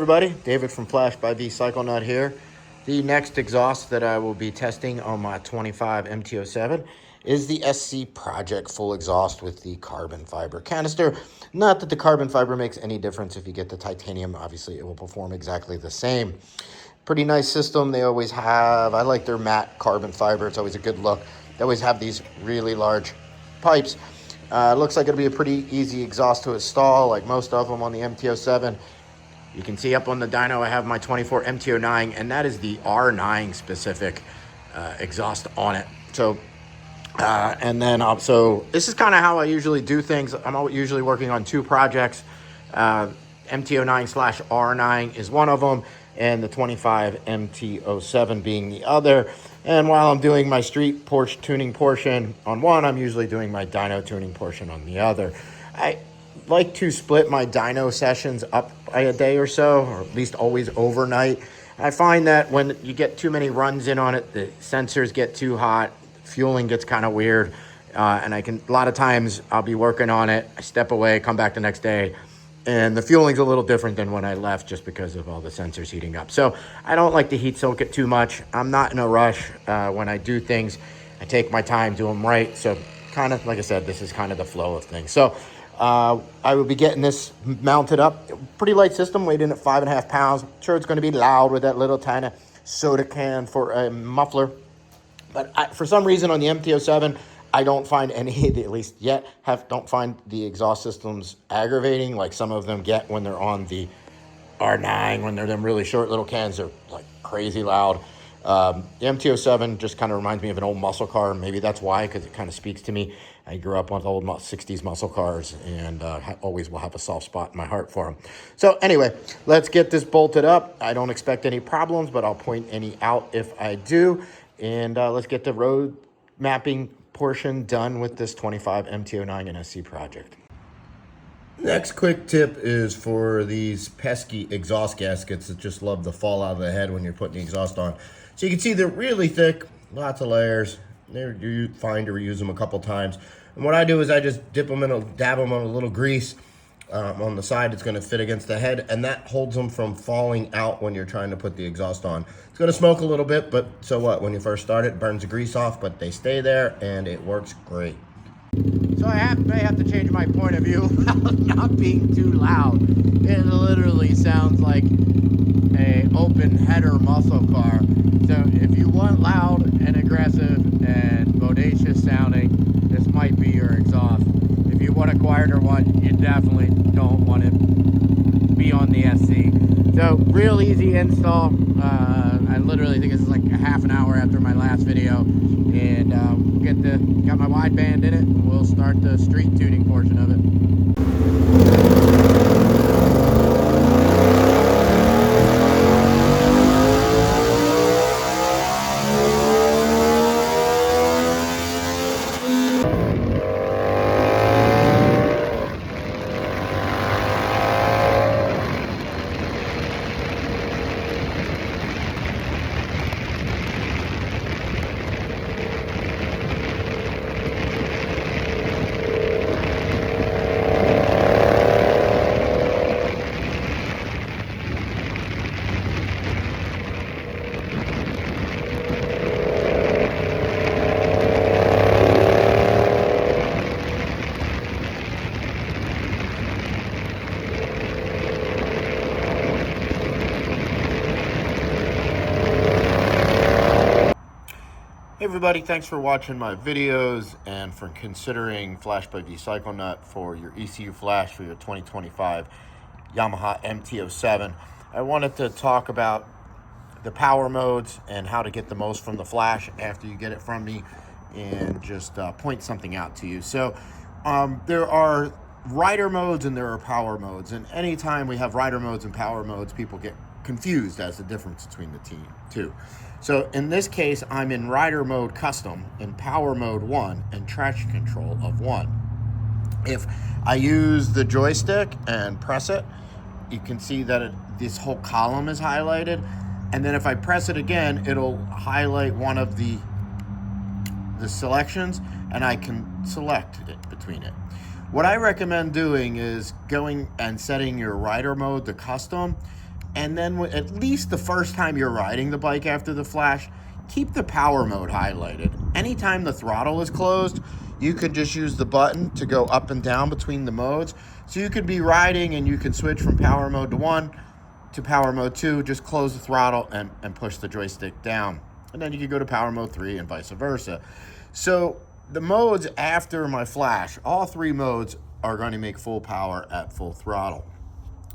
everybody, David from Flash by Vcyclenut here. The next exhaust that I will be testing on my 25 MT07 is the SC Project full exhaust with the carbon fiber canister. Not that the carbon fiber makes any difference. If you get the titanium, obviously it will perform exactly the same. Pretty nice system they always have. I like their matte carbon fiber. It's always a good look. They always have these really large pipes. Looks like it'll be a pretty easy exhaust to install, like most of them on the MT07. You can see up on the dyno I have my 24 MT09, and that is the R9 specific exhaust on it. So, and then so this is kind of how I usually do things. I'm usually working on two projects. MT09/R9 is one of them, and the 25 MT07 being the other. And while I'm doing my street Porsche tuning portion on one, I'm usually doing my dyno tuning portion on the other. I like to split my dyno sessions up by a day or so, or at least always overnight. I find that when you get too many runs in on it, the sensors get too hot, fueling gets kind of weird, and a lot of times I'll be working on it, I step away, come back the next day, and the fueling's a little different than when I left just because of all the sensors heating up. So I don't like to heat soak it too much. I'm not in a rush. When I do things, I take my time, do them right. So kind of, like I said, this is kind of the flow of things. So I will be getting this mounted up. Pretty light system, weighed in at 5.5 pounds. I'm sure it's going to be loud with that little tiny soda can for a muffler. But for some reason on the MT07, I don't find any, at least yet, don't find the exhaust systems aggravating like some of them get when they're on the R9, when they're them really short little cans. They're like crazy loud. The MT07 just kind of reminds me of an old muscle car. Maybe that's why, because it kind of speaks to me. I grew up on old 60s muscle cars and always will have a soft spot in my heart for them. So anyway, let's get this bolted up. I don't expect any problems, but I'll point any out if I do. And let's get the road mapping portion done with this 25 MT09 and SC Project. Next quick tip is for these pesky exhaust gaskets that just love to fall out of the head when you're putting the exhaust on. So you can see they're really thick, lots of layers. You're fine to reuse them a couple times. And what I do is I just dab them in a little grease on the side. It's going to fit against the head, and that holds them from falling out when you're trying to put the exhaust on. It's going to smoke a little bit, but so what? When you first start it burns the grease off, but they stay there and it works great. So I may have to change my point of view about not being too loud. It literally sounds like a open header muscle car. So if you want loud and aggressive and bodacious sounding, this might be your exhaust. If you want a quieter one, you definitely don't want to be on the SC. So real easy install. I literally think this is like a half an hour after my last video, and got my wideband in it, and we'll start the street tuning portion of it. Hey everybody, thanks for watching my videos and for considering Flash by Vcyclenut for your ECU flash for your 2025 Yamaha MT07. I wanted to talk about the power modes and how to get the most from the flash after you get it from me, and just point something out to you. So there are rider modes and there are power modes, and anytime we have rider modes and power modes, people get confused as the difference between the two. So in this case, I'm in rider mode custom, in power mode 1, and traction control of 1. If I use the joystick and press it, you can see that this whole column is highlighted. And then if I press it again, it'll highlight one of the selections, and I can select it between it. What I recommend doing is going and setting your rider mode to custom, And then at least the first time you're riding the bike after the flash, keep the power mode highlighted. Anytime the throttle is closed, you can just use the button to go up and down between the modes. So you could be riding and you can switch from power mode to 1 to power mode 2, just close the throttle and push the joystick down. And then you can go to power mode 3 and vice versa. So the modes after my flash, all 3 modes are going to make full power at full throttle.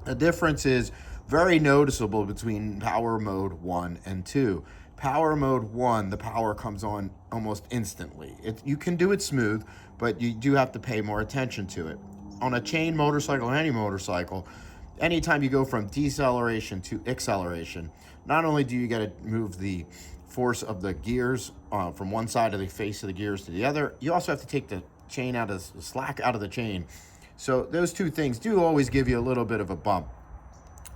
The difference is very noticeable between power mode 1 and 2. Power mode 1, the power comes on almost instantly. You can do it smooth, but you do have to pay more attention to it. On a chain motorcycle or any motorcycle, anytime you go from deceleration to acceleration, not only do you got to move the force of the gears from one side of the face of the gears to the other, you also have to take the chain out of the slack out of the chain. So those 2 things do always give you a little bit of a bump.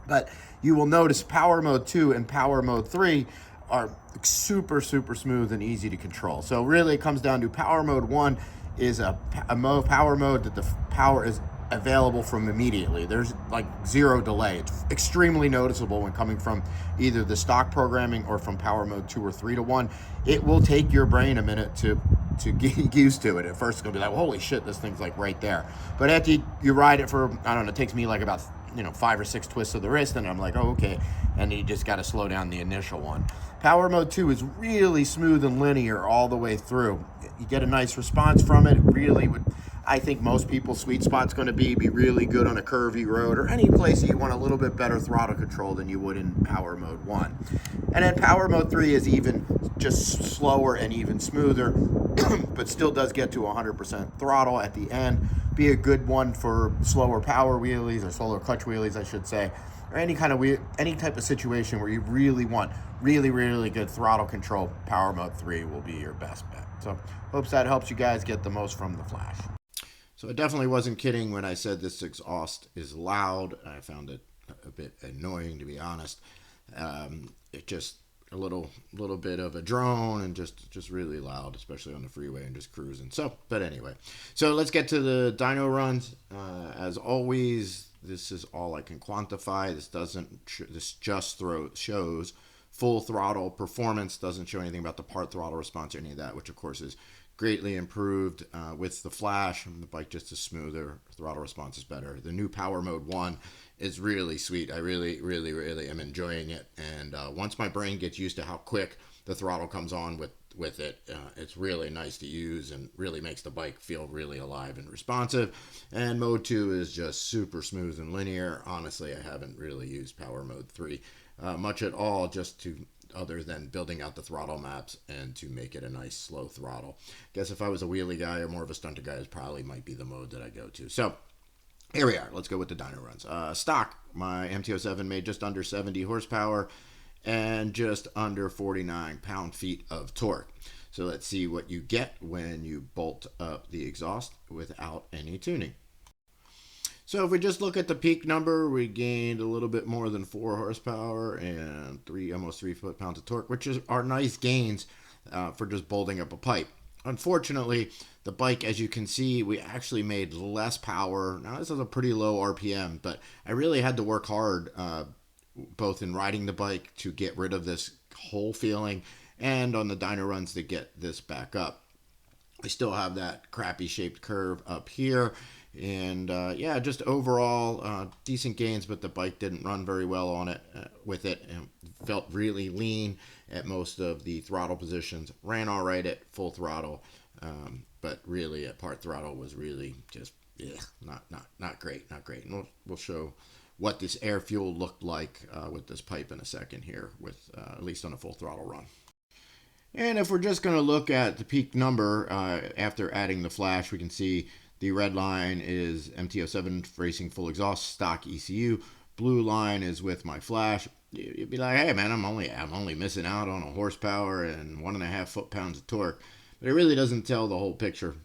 But you will notice power mode 2 and power mode 3 are super smooth and easy to control. So really it comes down to power mode 1 is a power mode that the power is available from immediately. There's like 0 delay. It's extremely noticeable when coming from either the stock programming or from power mode 2 or 3 to 1. It will take your brain a minute to get used to it. At first it's gonna be like, well, holy shit, this thing's like right there. But after you ride it for, I don't know, it takes me like about 5 or 6 twists of the wrist, and I'm like, oh, okay. And you just got to slow down the initial one. Power mode 2 is really smooth and linear all the way through. You get a nice response from it. Really would, I think most people's sweet spot's going to be really good on a curvy road or any place that you want a little bit better throttle control than you would in power mode 1. And then power mode 3 is even just slower and even smoother, but still does get to 100% throttle at the end. Be a good one for slower power wheelies or slower clutch wheelies, I should say, or any type of situation where you really want really good throttle control. Power mode 3 will be your best bet. So hopes that helps you guys get the most from the flash. So I definitely wasn't kidding when I said this exhaust is loud. I found it a bit annoying, to be honest. It just a little bit of a drone and just really loud, especially on the freeway and just cruising. So, but anyway, so let's get to the dyno runs. As always, this is all I can quantify. This just shows full throttle performance. Doesn't show anything about the part throttle response or any of that, which of course is greatly improved with the flash. The bike just is smoother, throttle response is better. The new power mode 1 is really sweet. I really am enjoying it. And once my brain gets used to how quick the throttle comes on with it, it's really nice to use and really makes the bike feel really alive and responsive. And mode 2 is just super smooth and linear. Honestly, I haven't really used power mode 3 much at all, other than building out the throttle maps and to make it a nice slow throttle. Guess if I was a wheelie guy or more of a stunter guy, it probably might be the mode that I go to. So here we are. Let's go with the dyno runs. Stock, my MT07 made just under 70 horsepower and just under 49 pound-feet of torque. So let's see what you get when you bolt up the exhaust without any tuning. So if we just look at the peak number, we gained a little bit more than 4 horsepower and almost 3 foot-pounds of torque, which are nice gains for just bolting up a pipe. Unfortunately, the bike, as you can see, we actually made less power. Now, this is a pretty low RPM, but I really had to work hard, both in riding the bike to get rid of this whole feeling and on the dyno runs to get this back up. We still have that crappy shaped curve up here. And yeah, just overall decent gains, but the bike didn't run very well on it with it, and felt really lean at most of the throttle positions. Ran all right at full throttle, but really at part throttle was really just not great. And we'll show what this air fuel looked like with this pipe in a second here, with at least on a full throttle run. And if we're just going to look at the peak number after adding the flash, we can see the red line is MT07 racing full exhaust stock ECU. Blue line is with my flash. You'd be like, hey man, I'm only missing out on a horsepower and 1.5 foot-pounds of torque. But it really doesn't tell the whole picture.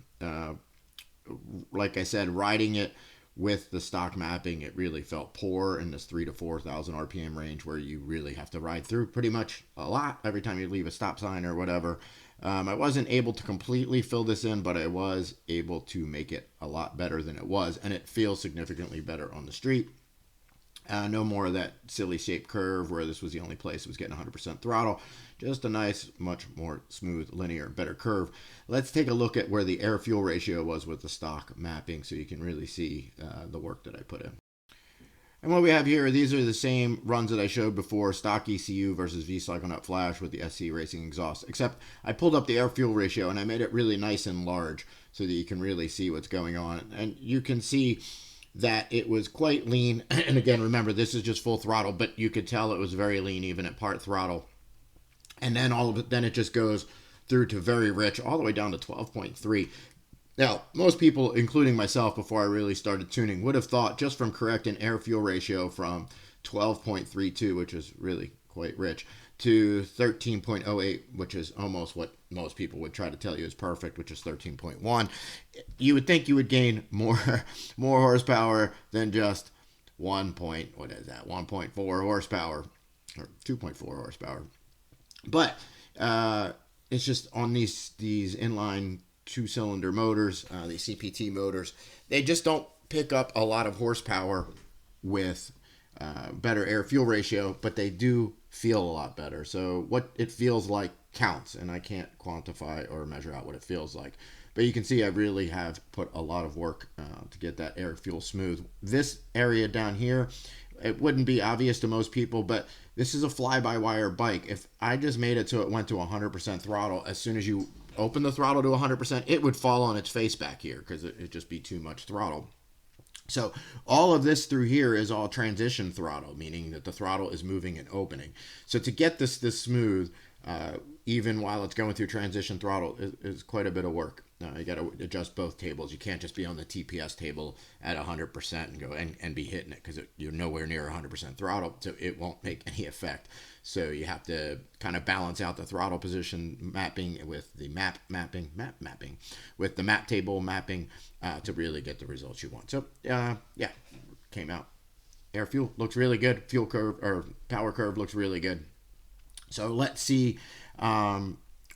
Like I said, riding it with the stock mapping, it really felt poor in this 3,000 to 4,000 RPM range, where you really have to ride through pretty much a lot every time you leave a stop sign or whatever. I wasn't able to completely fill this in, but I was able to make it a lot better than it was, and it feels significantly better on the street. No more of that silly shaped curve where this was the only place it was getting 100% throttle. Just a nice, much more smooth, linear, better curve. Let's take a look at where the air-fuel ratio was with the stock mapping so you can really see the work that I put in. And what we have here, these are the same runs that I showed before, stock ECU versus Vcyclenut flash with the SC Racing exhaust, except I pulled up the air-fuel ratio and I made it really nice and large so that you can really see what's going on. And you can see that it was quite lean. And again, remember, this is just full throttle, but you could tell it was very lean even at part throttle. And then then it just goes through to very rich, all the way down to 12.3. Now, most people, including myself, before I really started tuning, would have thought just from correcting air-fuel ratio from 12.32, which is really quite rich, to 13.08, which is almost what most people would try to tell you is perfect, which is 13.1. You would think you would gain more horsepower than just 1.4 horsepower, or 2.4 horsepower. But it's just on these inline two-cylinder motors, these CPT motors, they just don't pick up a lot of horsepower with better air-fuel ratio, but they do feel a lot better. So what it feels like counts, and I can't quantify or measure out what it feels like. But you can see I really have put a lot of work to get that air-fuel smooth. This area down here, it wouldn't be obvious to most people, but this is a fly-by-wire bike. If I just made it so it went to 100% throttle, as soon as you open the throttle to 100%, it would fall on its face back here because it'd just be too much throttle. So all of this through here is all transition throttle, meaning that the throttle is moving and opening. So to get this smooth, even while it's going through transition throttle, is quite a bit of work. You got to adjust both tables. You can't just be on the TPS table at 100% and go and be hitting it because you're nowhere near 100% throttle, so it won't make any effect. So you have to kind of balance out the throttle position mapping with the map mapping with the map table mapping to really get the results you want. So yeah, came out. Air fuel looks really good. Fuel curve or power curve looks really good. So let's see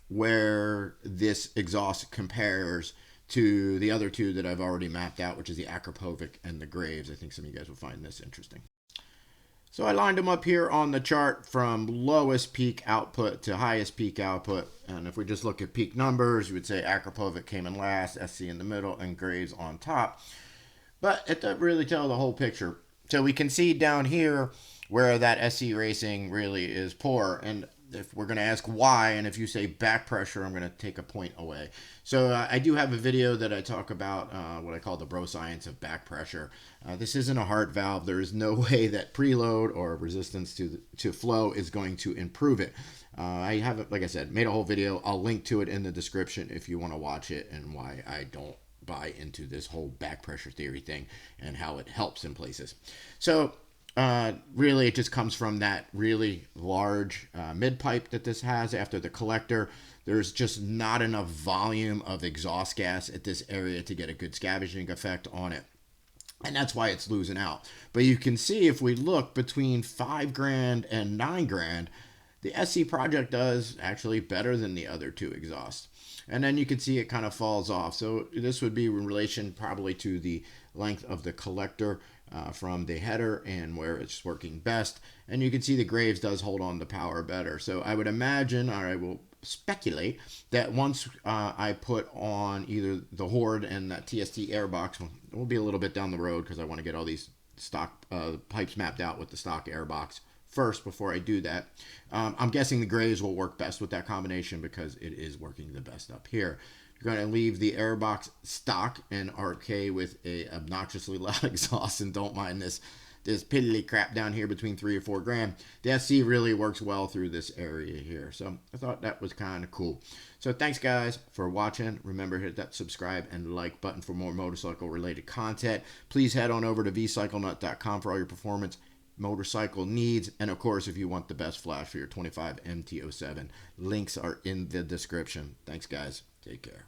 where this exhaust compares to the other two that I've already mapped out, which is the Akrapovic and the Graves. I think some of you guys will find this interesting. So I lined them up here on the chart from lowest peak output to highest peak output. And if we just look at peak numbers, you would say Akrapovic came in last, SC in the middle, and Graves on top. But it doesn't really tell the whole picture. So we can see down here where that SC Racing really is poor. And if we're going to ask why, and if you say back pressure, I'm going to take a point away. So I do have a video that I talk about what I call the bro science of back pressure. This isn't a heart valve. There is no way that preload or resistance to flow is going to improve it. I haven't, like I said, made a whole video. I'll link to it in the description if you want to watch it and why I don't buy into this whole back pressure theory thing and how it helps in places. So really it just comes from that really large mid pipe that this has after the collector. There's just not enough volume of exhaust gas at this area to get a good scavenging effect on it. And that's why it's losing out. But you can see if we look between $5,000 and $9,000, the SC Project does actually better than the other two exhausts. And then you can see it kind of falls off. So this would be in relation probably to the length of the collector from the header and where it's working best. And you can see the Graves does hold on to power better. So I would imagine, or I will speculate, that once I put on either the Horde and that TST airbox, we'll be a little bit down the road because I want to get all these stock pipes mapped out with the stock airbox first before I do that. I'm guessing the Graves will work best with that combination because it is working the best up here. You're going to leave the airbox stock and RK with a obnoxiously loud exhaust, and don't mind this piddly crap down here between $3 or $4,000. The SC really works well through this area here. So I thought that was kind of cool. So thanks guys for watching. Remember, hit that subscribe and like button for more motorcycle related content. Please head on over to Vcyclenut.com for all your performance motorcycle needs. And of course, if you want the best flash for your 25 MT07, links are in the description. Thanks guys. Take care.